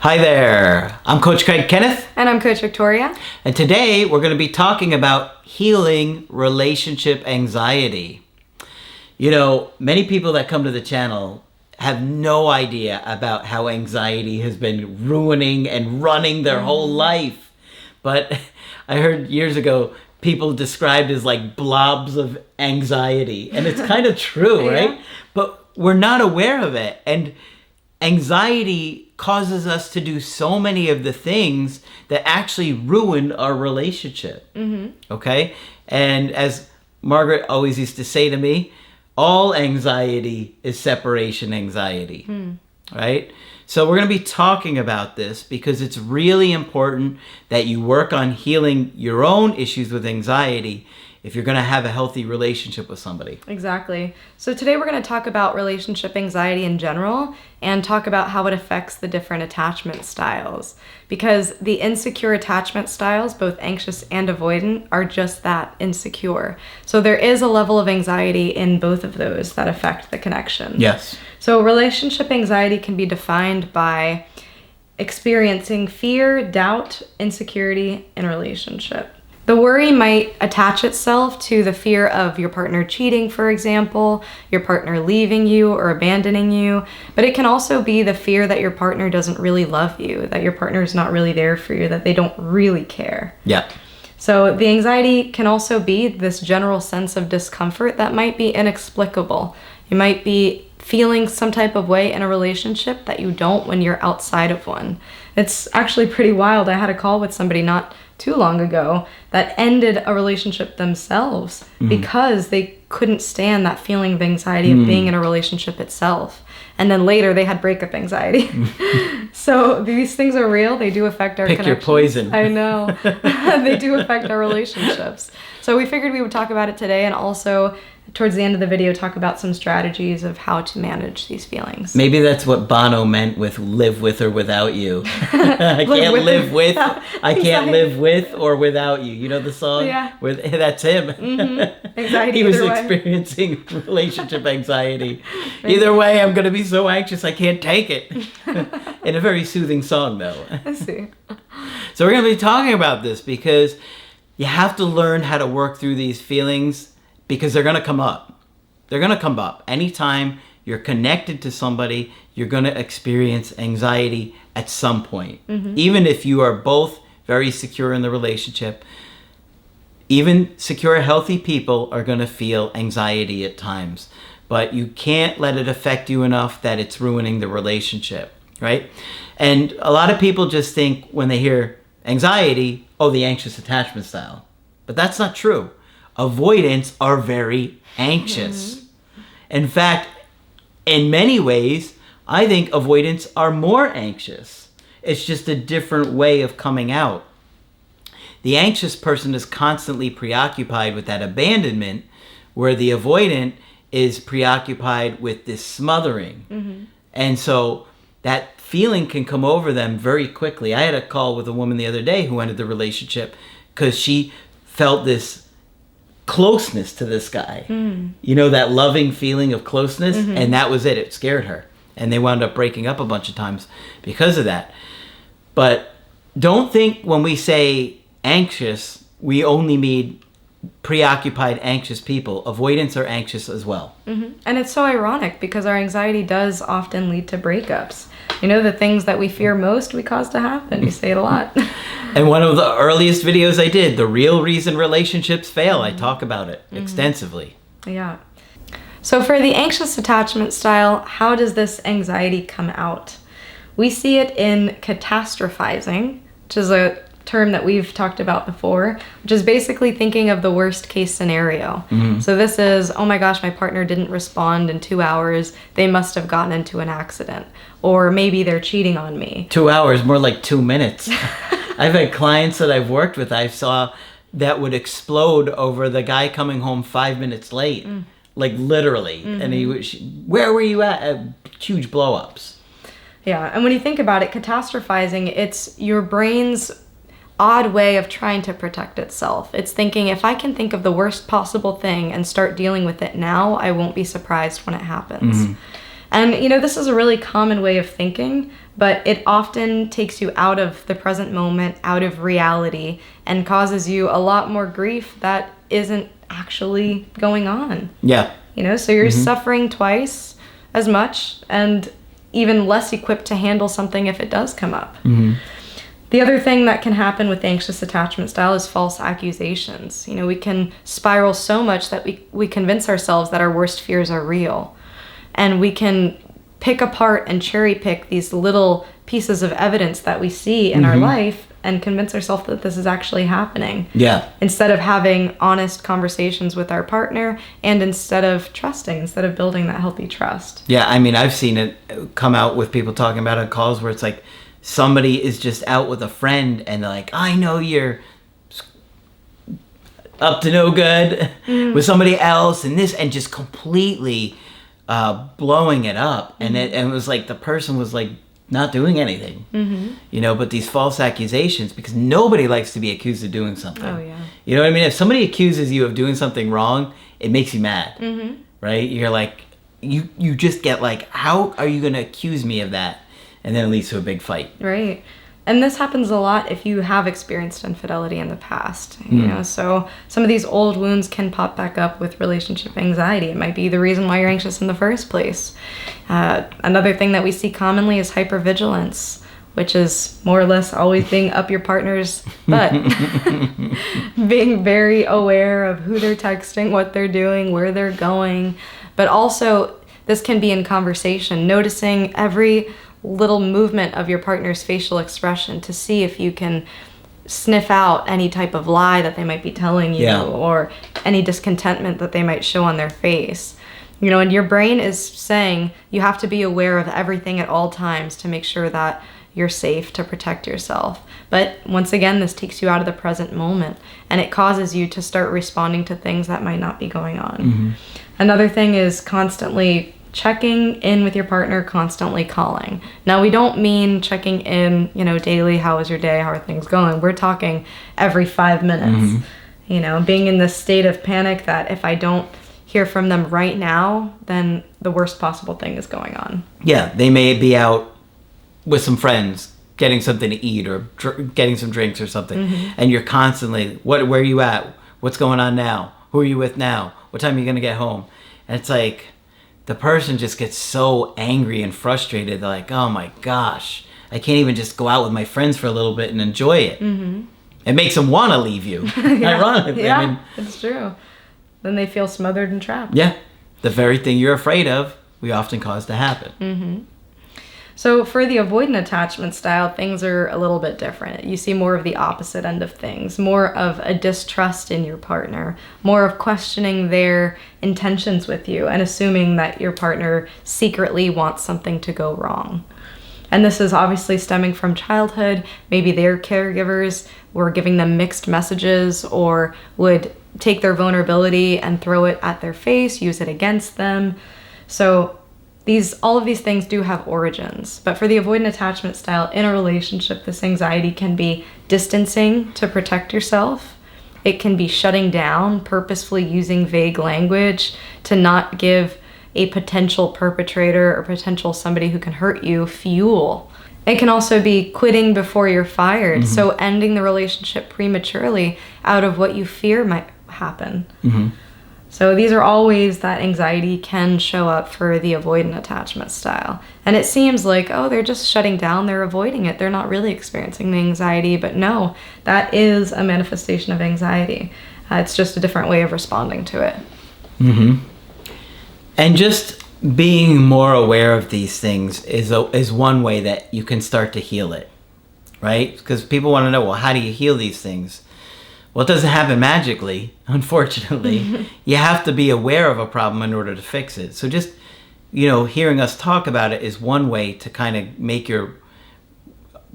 Hi there, I'm Coach Kenneth. And I'm Coach Victoria. And today we're going to be talking about healing relationship anxiety. You know, many people that come to the channel have no idea about how anxiety has been ruining and running their whole life. But I heard years ago, people described as like blobs of anxiety. And it's kind of true, right? Yeah. But we're not aware of it. And anxiety causes us to do so many of the things that actually ruin our relationship. Okay? And as Margaret always used to say to me, all anxiety is separation anxiety. Right? So we're going to be talking about this because it's really important that you work on healing your own issues with anxiety if you're going to have a healthy relationship with somebody. Exactly. So today we're going to talk about relationship anxiety in general and talk about how it affects the different attachment styles. Because the insecure attachment styles, both anxious and avoidant, are just that, insecure. So there is a level of anxiety in both of those that affect the connection. Yes. So relationship anxiety can be defined by experiencing fear, doubt, insecurity in a relationship. The worry might attach itself to the fear of your partner cheating, for example, your partner leaving you or abandoning you, but it can also be the fear that your partner doesn't really love you, that your partner is not really there for you, that they don't really care. Yeah. So the anxiety can also be this general sense of discomfort that might be inexplicable. You might be feeling some type of way in a relationship that you don't when you're outside of one. It's actually pretty wild. I had a call with somebody not too long ago that ended a relationship themselves because they couldn't stand that feeling of anxiety of being in a relationship itself. And then later they had breakup anxiety. So these things are real. They do affect our Pick your connections. poison. I know. They do affect our relationships. So we figured we would talk about it today and also towards the end of the video talk about some strategies of how to manage these feelings. Maybe that's what Bono meant with live with or without you. I can't live with, I can't live with or without you. You know the song? Yeah. That's him. Anxiety He was either way. experiencing relationship anxiety. Either way, I'm going to be so anxious I can't take it. In a very soothing song, though. I see. So we're going to be talking about this because you have to learn how to work through these feelings because they're going to come up. They're going to come up. Anytime you're connected to somebody, you're going to experience anxiety at some point. Even if you are both very secure in the relationship, even secure, healthy people are going to feel anxiety at times. But you can't let it affect you enough that it's ruining the relationship, right? And a lot of people just think when they hear anxiety, oh, the anxious attachment style. But that's not true. Avoidants are very anxious. In fact, in many ways, I think avoidants are more anxious. It's just a different way of coming out. The anxious person is constantly preoccupied with that abandonment, where the avoidant is preoccupied with this smothering. And so that feeling can come over them very quickly. I had a call with a woman the other day who ended the relationship because she felt this closeness to this guy. You know, that loving feeling of closeness, and that was it. It scared her. And they wound up breaking up a bunch of times because of that. But don't think when we say anxious, we only mean preoccupied, anxious people. Avoidants are anxious as well. And it's so ironic because our anxiety does often lead to breakups. You know, the things that we fear most we cause to happen. You say it a lot. And one of the earliest videos I did, the real reason relationships fail, I talk about it extensively. Yeah. So for the anxious attachment style, how does this anxiety come out? We see it in catastrophizing, which is a term that we've talked about before, which is basically thinking of the worst case scenario. So this is, oh my gosh, my partner didn't respond in 2 hours. They must have gotten into an accident. Or maybe they're cheating on me. 2 hours, more like 2 minutes. I've had clients that I've worked with, I saw that would explode over the guy coming home 5 minutes late. Like literally. And he was, where were you at? Huge blow-ups. Yeah, and when you think about it, catastrophizing, it's your brain's odd way of trying to protect itself. It's thinking, if I can think of the worst possible thing and start dealing with it now, I won't be surprised when it happens. And, you know, this is a really common way of thinking, but it often takes you out of the present moment, out of reality, and causes you a lot more grief that isn't actually going on. Yeah. So you're suffering twice as much and even less equipped to handle something if it does come up. The other thing that can happen with anxious attachment style is false accusations. We can spiral so much that we convince ourselves that our worst fears are real. And we can pick apart and cherry pick these little pieces of evidence that we see in our life and convince ourselves that this is actually happening. Yeah. Instead of having honest conversations with our partner, and instead of building that healthy trust. Yeah, I mean, I've seen it come out with people talking about it on calls where it's like somebody is just out with a friend and they're like, I know you're up to no good with somebody else and this, and just completely blowing it up. And it was like the person was like not doing anything, but these false accusations, because nobody likes to be accused of doing something. Oh, yeah. You know what I mean? If somebody accuses you of doing something wrong, it makes you mad, right? You're like, you just get like, how are you going to accuse me of that? And then it leads to a big fight. Right. And this happens a lot if you have experienced infidelity in the past. So some of these old wounds can pop back up with relationship anxiety. It might be the reason why you're anxious in the first place. Another thing that we see commonly is hypervigilance, which is more or less always being up your partner's butt. Being very aware of who they're texting, what they're doing, where they're going. But also, this can be in conversation, noticing every little movement of your partner's facial expression to see if you can sniff out any type of lie that they might be telling you, or any discontentment that they might show on their face. And your brain is saying you have to be aware of everything at all times to make sure that you're safe, to protect yourself. But once again, this takes you out of the present moment, and it causes you to start responding to things that might not be going on. Another thing is constantly checking in with your partner, constantly calling. Now, we don't mean checking in, daily, how was your day, how are things going? We're talking every 5 minutes. Being in this state of panic that if I don't hear from them right now, then the worst possible thing is going on. Yeah, they may be out with some friends, getting something to eat or getting some drinks or something, and you're constantly, where are you at? What's going on now? Who are you with now? What time are you going to get home? And it's like, the person just gets so angry and frustrated. They're like, oh my gosh, I can't even just go out with my friends for a little bit and enjoy it. It makes them want to leave you, ironically. Yeah, I mean, it's true. Then they feel smothered and trapped. Yeah, the very thing you're afraid of, we often cause to happen. So for the avoidant attachment style, things are a little bit different. You see more of the opposite end of things, more of a distrust in your partner, more of questioning their intentions with you and assuming that your partner secretly wants something to go wrong. And this is obviously stemming from childhood. Maybe their caregivers were giving them mixed messages or would take their vulnerability and throw it at their face, use it against them. So all of these things do have origins, but for the avoidant attachment style in a relationship, this anxiety can be distancing to protect yourself. It can be shutting down, purposefully using vague language to not give a potential perpetrator or potential somebody who can hurt you fuel. It can also be quitting before you're fired, so ending the relationship prematurely out of what you fear might happen. So these are all ways that anxiety can show up for the avoidant attachment style. And it seems like, oh, they're just shutting down, they're avoiding it, they're not really experiencing the anxiety. But no, that is a manifestation of anxiety. It's just a different way of responding to it. And just being more aware of these things is one way that you can start to heal it, right? Because people want to know, well, how do you heal these things? Well, it doesn't happen magically, unfortunately. You have to be aware of a problem in order to fix it. So just, hearing us talk about it is one way to kind of make your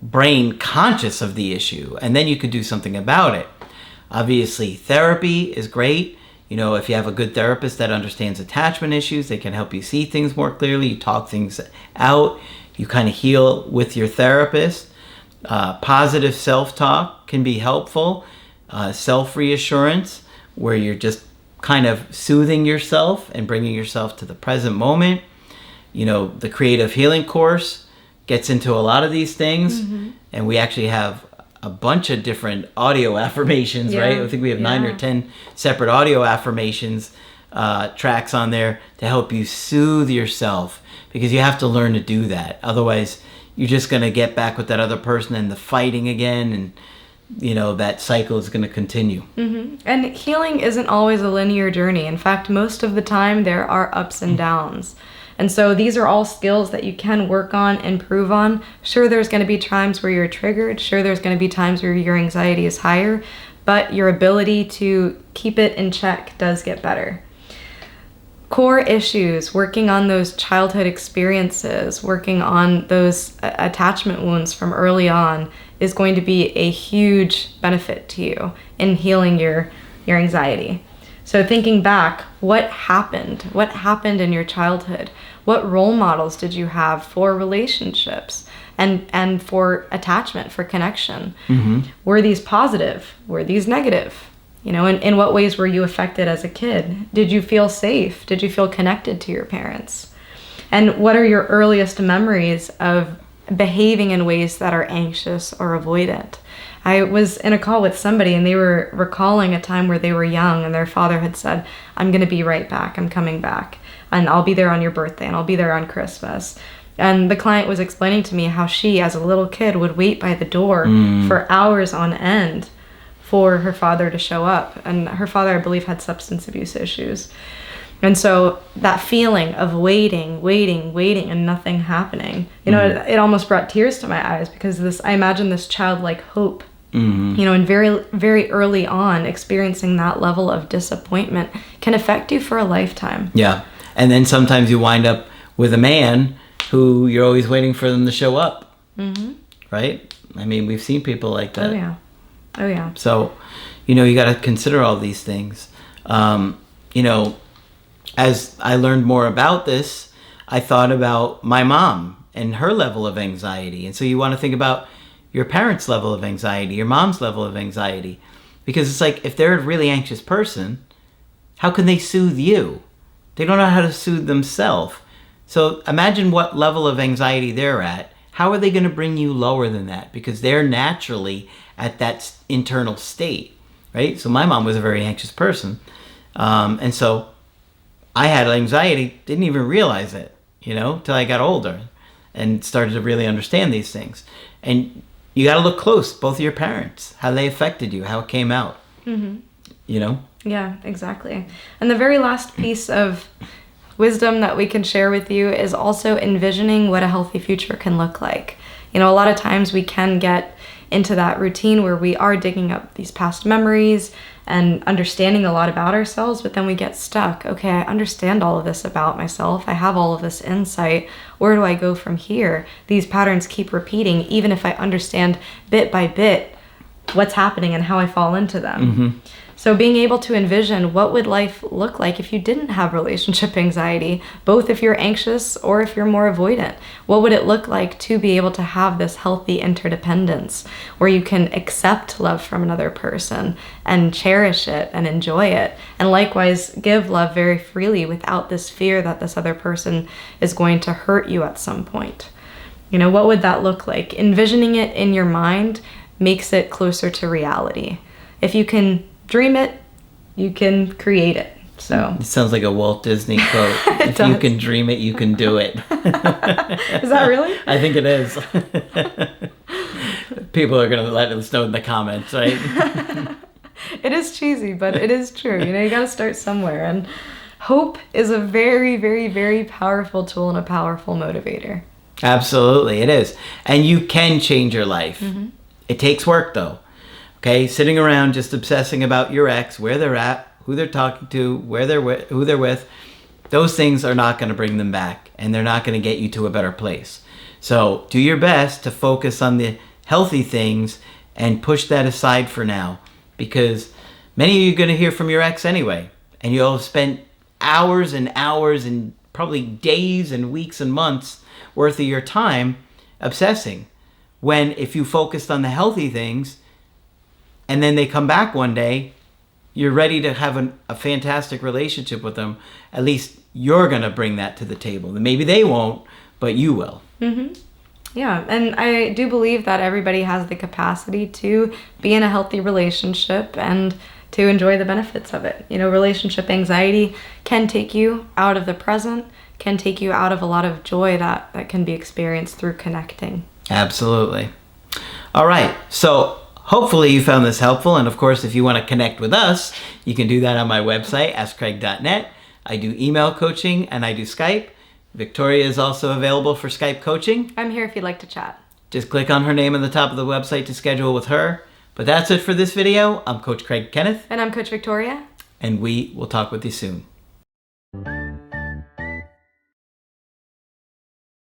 brain conscious of the issue, and then you could do something about it. Obviously, therapy is great. If you have a good therapist that understands attachment issues, they can help you see things more clearly. You talk things out. You kind of heal with your therapist. Positive self-talk can be helpful. Self-reassurance, where you're just kind of soothing yourself and bringing yourself to the present moment. The creative healing course gets into a lot of these things, and we actually have a bunch of different audio affirmations, right? I think we have 9 or 10 separate audio affirmations tracks on there to help you soothe yourself, because you have to learn to do that. Otherwise, you're just going to get back with that other person and the fighting again, and that cycle is going to continue. And healing isn't always a linear journey. In fact, most of the time there are ups and downs. And so these are all skills that you can work on, improve on. Sure, there's going to be times where you're triggered. Sure, there's going to be times where your anxiety is higher, but your ability to keep it in check does get better. Core issues, working on those childhood experiences, working on those attachment wounds from early on is going to be a huge benefit to you in healing your anxiety. So thinking back, what happened? What happened in your childhood? What role models did you have for relationships and for attachment, for connection? Were these positive? Were these negative? In what ways were you affected as a kid? Did you feel safe? Did you feel connected to your parents? And what are your earliest memories of behaving in ways that are anxious or avoidant? I was in a call with somebody and they were recalling a time where they were young and their father had said, "I'm going to be right back. I'm coming back. And I'll be there on your birthday and I'll be there on Christmas." And the client was explaining to me how she, as a little kid, would wait by the door for hours on end for her father to show up. And her father, I believe, had substance abuse issues. And so that feeling of waiting and nothing happening, it almost brought tears to my eyes, because I imagine this childlike hope, and very, very early on, experiencing that level of disappointment can affect you for a lifetime. Yeah. And then sometimes you wind up with a man who you're always waiting for them to show up. Right? I mean, we've seen people like that. Oh, yeah. So, you got to consider all these things. As I learned more about this, I thought about my mom and her level of anxiety. And so you want to think about your parents' level of anxiety, your mom's level of anxiety. Because it's like, if they're a really anxious person, how can they soothe you? They don't know how to soothe themselves. So imagine what level of anxiety they're at. How are they going to bring you lower than that? Because they're naturally at that internal state, right? So my mom was a very anxious person. And so I had anxiety, didn't even realize it, till I got older and started to really understand these things. And you got to look close, both of your parents, how they affected you, how it came out, Yeah, exactly. And the very last piece of wisdom that we can share with you is also envisioning what a healthy future can look like. A lot of times we can get into that routine where we are digging up these past memories and understanding a lot about ourselves, but then we get stuck. Okay, I understand all of this about myself. I have all of this insight. Where do I go from here? These patterns keep repeating, even if I understand bit by bit what's happening and how I fall into them. So being able to envision what would life look like if you didn't have relationship anxiety, both if you're anxious or if you're more avoidant. What would it look like to be able to have this healthy interdependence where you can accept love from another person and cherish it and enjoy it, and likewise give love very freely without this fear that this other person is going to hurt you at some point? What would that look like? Envisioning it in your mind makes it closer to reality. If you can dream it, you can create it. So it sounds like a Walt Disney quote. If you can dream it, you can do it. Is that really? I think it is. People are going to let us know in the comments, right? It is cheesy, but it is true. You got to start somewhere. And hope is a very, very, very powerful tool and a powerful motivator. Absolutely, it is. And you can change your life. It takes work, though. Okay, sitting around just obsessing about your ex, where they're at, who they're talking to, who they're with, those things are not going to bring them back, and they're not going to get you to a better place. So do your best to focus on the healthy things and push that aside for now, because many of you are going to hear from your ex anyway, and you'll have spent hours and hours and probably days and weeks and months worth of your time obsessing, when if you focused on the healthy things and then they come back one day, you're ready to have a fantastic relationship with them. At least you're going to bring that to the table. Maybe they won't, but you will. Yeah, and I do believe that everybody has the capacity to be in a healthy relationship and to enjoy the benefits of it. You know, relationship anxiety can take you out of the present, can take you out of a lot of joy that can be experienced through connecting. Absolutely. All right. So hopefully you found this helpful. And of course, if you want to connect with us, you can do that on my website, askcraig.net. I do email coaching and I do Skype. Victoria is also available for Skype coaching. I'm here if you'd like to chat. Just click on her name on the top of the website to schedule with her. But that's it for this video. I'm Coach Craig Kenneth. And I'm Coach Victoria. And we will talk with you soon.